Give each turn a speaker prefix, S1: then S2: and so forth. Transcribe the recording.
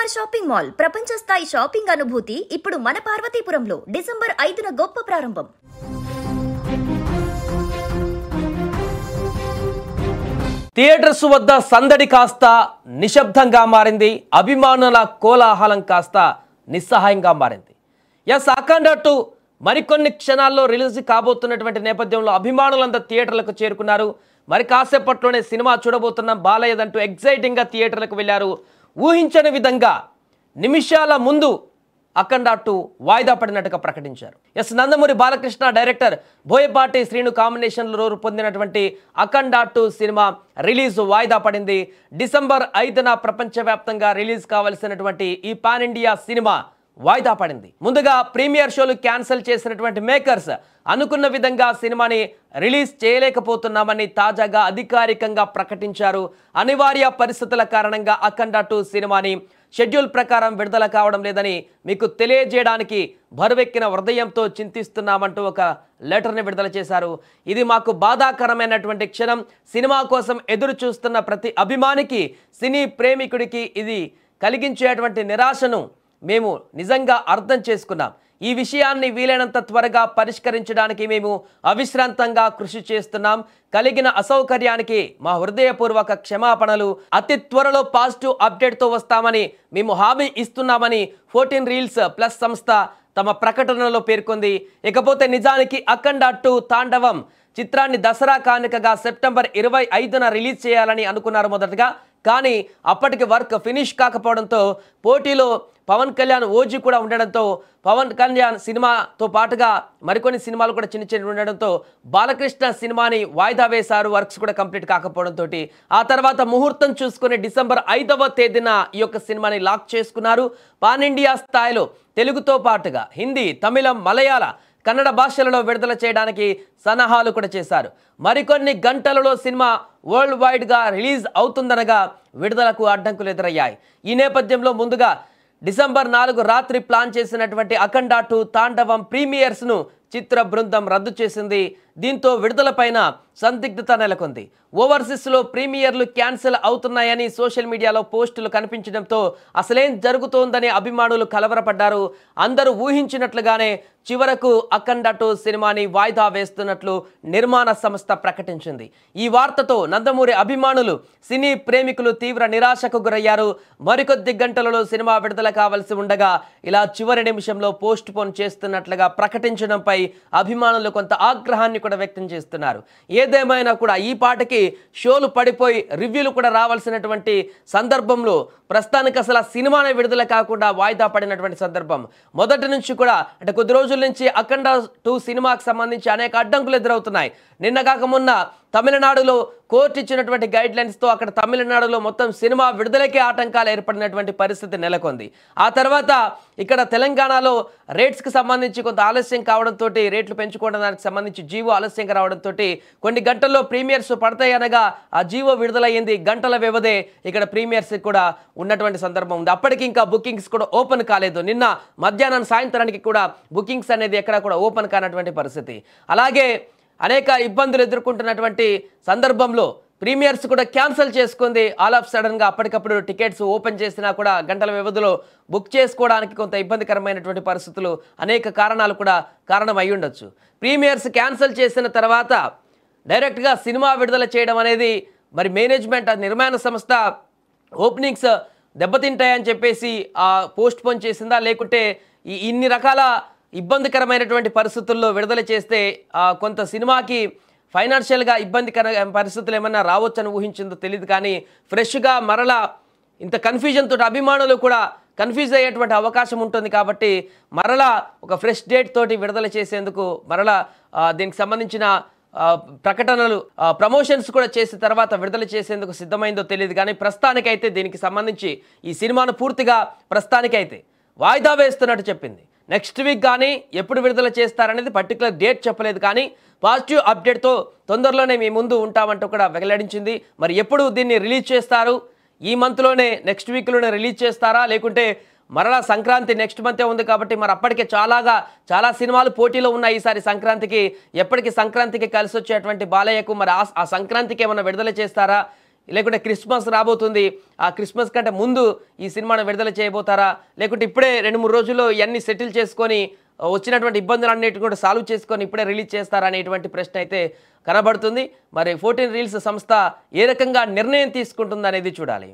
S1: Malabar shopping mall ప్రపంచ స్థాయి shopping అనుభూతి ఇప్పుడు మన పార్వతీపురంలో డిసెంబర్ 5న గొప్ప ప్రారంభం.
S2: థియేటర్స్ వద్ద సందడి కాస్త నిశ్శబ్దంగా మారింది. అభిమానుల కోలాహలం కాస్త నిస్సహాయంగా మారింది. ఎస్, అఖండ 2 మరికొన్ని క్షణాల్లో రిలీజ్ కాబోతున్నటువంటి నేపథ్యంలో అభిమానులంతా థియేటర్లకు చేరుకున్నారు. మరి కాసేపట్లోనే సినిమా చూడబోతున్నాం బాలయ్యదంటూ ఎగ్జైటింగ్గా థియేటర్లకు వెళ్ళారు. ఊహించని విధంగా నిమిషాల ముందు అఖండ 2 వాయిదా పడినట్టుగా ప్రకటించారు. ఎస్, నందమూరి బాలకృష్ణ డైరెక్టర్ బోయపాటి శ్రీను కాంబినేషన్లో రూపొందినటువంటి అఖండ 2 సినిమా రిలీజ్ వాయిదా పడింది. డిసెంబర్ 5న ప్రపంచవ్యాప్తంగా రిలీజ్ కావాల్సినటువంటి ఈ పాన్ ఇండియా సినిమా వాయిదా పడింది. ముందుగా ప్రీమియర్ షోలు క్యాన్సిల్ చేసినటువంటి మేకర్స్ అనుకున్న విధంగా సినిమాని రిలీజ్ చేయలేకపోతున్నామని తాజాగా అధికారికంగా ప్రకటించారు. అనివార్య పరిస్థితుల కారణంగా అఖండ 2 సినిమాని షెడ్యూల్ ప్రకారం విడుదల కావడం లేదని మీకు తెలియజేయడానికి బరువెక్కిన హృదయంతో చింతిస్తున్నామంటూ ఒక లెటర్ని విడుదల చేశారు. ఇది మాకు బాధాకరమైనటువంటి క్షణం. సినిమా కోసం ఎదురు చూస్తున్న ప్రతి అభిమానికి, సినీ ప్రేమికుడికి ఇది కలిగించేటువంటి నిరాశను మేము నిజంగా అర్థం చేసుకున్నాం. ఈ విషయాన్ని వీలైనంత త్వరగా పరిష్కరించడానికి మేము అవిశ్రాంతంగా కృషి చేస్తున్నాం. కలిగిన అసౌకర్యానికి మా హృదయపూర్వక క్షమాపణలు. అతి త్వరలో పాజిటివ్ అప్డేట్తో వస్తామని మేము హామీ ఇస్తున్నామని 14 రీల్స్ ప్లస్ సంస్థ తమ ప్రకటనలో పేర్కొంది. ఇకపోతే నిజానికి అఖండ 2 తాండవం చిత్రాన్ని దసరా కానుకగా సెప్టెంబర్ 25న రిలీజ్ చేయాలని అనుకున్నారు మొదటగా. కానీ అప్పటికి వర్క్ ఫినిష్ కాకపోవడంతో, పోటీలో పవన్ కళ్యాణ్ ఓజీ కూడా ఉండడంతో, పవన్ కళ్యాణ్ సినిమాతో పాటుగా మరికొన్ని సినిమాలు కూడా చిన్న చిన్న ఉండడంతో బాలకృష్ణ సినిమాని వాయిదా వేశారు. వర్క్స్ కూడా కంప్లీట్ కాకపోవడంతో ఆ తర్వాత ముహూర్తం చూసుకుని డిసెంబర్ 5వ తేదీన ఈ యొక్క సినిమాని లాక్ చేసుకున్నారు. పాన్ ఇండియా స్థాయిలో తెలుగుతో పాటుగా హిందీ, తమిళం, మలయాళ, కన్నడ భాషలలో విడుదల చేయడానికి సన్నాహాలు కూడా చేశారు. మరికొన్ని గంటలలో సినిమా వరల్డ్ వైడ్గా రిలీజ్ అవుతుందనగా విడుదలకు అడ్డంకులు ఎదురయ్యాయి. ఈ నేపథ్యంలో ముందుగా డిసెంబర్ 4 రాత్రి ప్లాన్ చేసినటువంటి అఖండ 2 తాండవం ప్రీమియర్స్ను చిత్ర బృందం రద్దు చేసింది. దీంతో విడుదలపైన సందిగ్ధత నెలకొంది. ఓవర్సీస్లో ప్రీమియర్లు క్యాన్సిల్ అవుతున్నాయని సోషల్ మీడియాలో పోస్టులు కనిపించడంతో అసలేం జరుగుతోందని అభిమానులు కలవరపడ్డారు. అందరూ ఊహించినట్లుగానే చివరకు అఖండ 2 సినిమాని వాయిదా వేస్తున్నట్లు నిర్మాణ సంస్థ ప్రకటించింది. ఈ వార్తతో నందమూరి అభిమానులు, సినీ ప్రేమికులు తీవ్ర నిరాశకు గురయ్యారు. మరికొద్ది గంటలలో సినిమా విడుదల కావాల్సి ఉండగా ఇలా చివరి నిమిషంలో పోస్ట్ పోన్ చేస్తున్నట్లుగా ప్రకటించడంపై అభిమానులు కొంత ఆగ్రహాన్ని కూడా వ్యక్తం చేస్తున్నారు. ఏదేమైనా కూడా ఈ పాటకి షోలు పడిపోయి రివ్యూలు కూడా రావాల్సినటువంటి సందర్భంలో ప్రస్తుతానికి అసలు ఆ సినిమానే విడుదల కాకుండా వాయిదా పడినటువంటి సందర్భం. మొదటి నుంచి కూడా అంటే కొద్ది రోజుల నుంచి అఖండ 2 సినిమాకి సంబంధించి అనేక అడ్డంకులు ఎదురవుతున్నాయి. నిన్న కాక మొన్న తమిళనాడులో కోర్టు ఇచ్చినటువంటి గైడ్ లైన్స్తో అక్కడ తమిళనాడులో మొత్తం సినిమా విడుదలకే ఆటంకాలు ఏర్పడినటువంటి పరిస్థితి నెలకొంది. ఆ తర్వాత ఇక్కడ తెలంగాణలో రేట్స్కి సంబంధించి కొంత ఆలస్యం కావడంతో, రేట్లు పెంచుకోవడానికి సంబంధించి జీవో ఆలస్యంగా రావడంతో కొన్ని గంటల్లో ప్రీమియర్స్ పడతాయి అనగా ఆ జీవో విడుదలయ్యింది. గంటల వ్యవధే ఇక్కడ ప్రీమియర్స్ కూడా ఉన్నటువంటి సందర్భం ఉంది. అప్పటికి ఇంకా బుకింగ్స్ కూడా ఓపెన్ కాలేదు. నిన్న మధ్యాహ్నం సాయంత్రానికి కూడా బుకింగ్స్ అనేది ఎక్కడ కూడా ఓపెన్ కానటువంటి పరిస్థితి. అలాగే అనేక ఇబ్బందులు ఎదుర్కొంటున్నటువంటి సందర్భంలో ప్రీమియర్స్ కూడా క్యాన్సిల్ చేసుకుంది. ఆల్ ఆఫ్ సడన్గా అప్పటికప్పుడు టికెట్స్ ఓపెన్ చేసినా కూడా గంటల వ్యవధిలో బుక్ చేసుకోవడానికి కొంత ఇబ్బందికరమైనటువంటి పరిస్థితులు, అనేక కారణాలు కూడా కారణం అయి ఉండొచ్చు. ప్రీమియర్స్ క్యాన్సిల్ చేసిన తర్వాత డైరెక్ట్గా సినిమా విడుదల చేయడం అనేది మరి మేనేజ్మెంట్, నిర్మాణ సంస్థ ఓపెనింగ్స్ దెబ్బతింటాయని చెప్పేసి పోస్ట్ పోన్ చేసిందా, లేకుంటే ఇన్ని రకాల ఇబ్బందికరమైనటువంటి పరిస్థితుల్లో విడుదల చేస్తే కొంత సినిమాకి ఫైనాన్షియల్గా ఇబ్బందికర పరిస్థితులు ఏమన్నా రావచ్చని ఊహించిందో తెలియదు. కానీ ఫ్రెష్గా మరలా ఇంత కన్ఫ్యూజన్ తోటి అభిమానులు కూడా కన్ఫ్యూజ్ అయ్యేటువంటి అవకాశం ఉంటుంది. కాబట్టి మరలా ఒక ఫ్రెష్ డేట్ తోటి విడుదల చేసేందుకు మరలా దీనికి సంబంధించిన ప్రకటనలు, ప్రమోషన్స్ కూడా చేసిన తర్వాత విడుదల చేసేందుకు సిద్ధమైందో తెలియదు. కానీ ప్రస్తుతానికైతే దీనికి సంబంధించి ఈ సినిమాను పూర్తిగా ప్రస్తుతానికైతే వాయిదా వేస్తున్నట్టు చెప్పింది. నెక్స్ట్ వీక్ కానీ ఎప్పుడు విడుదల చేస్తారనేది పర్టికులర్ డేట్ చెప్పలేదు. కానీ పాజిటివ్ అప్డేట్తో తొందరలోనే మీ ముందు ఉంటామంటూ కూడా వెల్లడించింది. మరి ఎప్పుడు దీన్ని రిలీజ్ చేస్తారు? ఈ మంత్లోనే, నెక్స్ట్ వీక్లోనే రిలీజ్ చేస్తారా, లేకుంటే మరలా సంక్రాంతి నెక్స్ట్ మంతే ఉంది కాబట్టి మరి అప్పటికే చాలా సినిమాలు పోటీలో ఉన్నాయి. ఈసారి సంక్రాంతికి ఎప్పటికీ సంక్రాంతికి కలిసి వచ్చేటువంటి బాలయ్యకు మరి ఆ సంక్రాంతికి ఏమైనా విడుదల చేస్తారా? లేకుంటే క్రిస్మస్ రాబోతుంది, ఆ క్రిస్మస్ కంటే ముందు ఈ సినిమాను విడుదల చేయబోతారా, లేకుంటే ఇప్పుడే 2-3 రోజుల్లో ఇవన్నీ సెటిల్ చేసుకొని వచ్చినటువంటి ఇబ్బందులన్నిటి కూడా సాల్వ్ చేసుకొని ఇప్పుడే రిలీజ్ చేస్తారా అనేటువంటి ప్రశ్న అయితే కనబడుతుంది. మరి 14 రీల్స్ సంస్థ ఏ రకంగా నిర్ణయం తీసుకుంటుంది అనేది చూడాలి.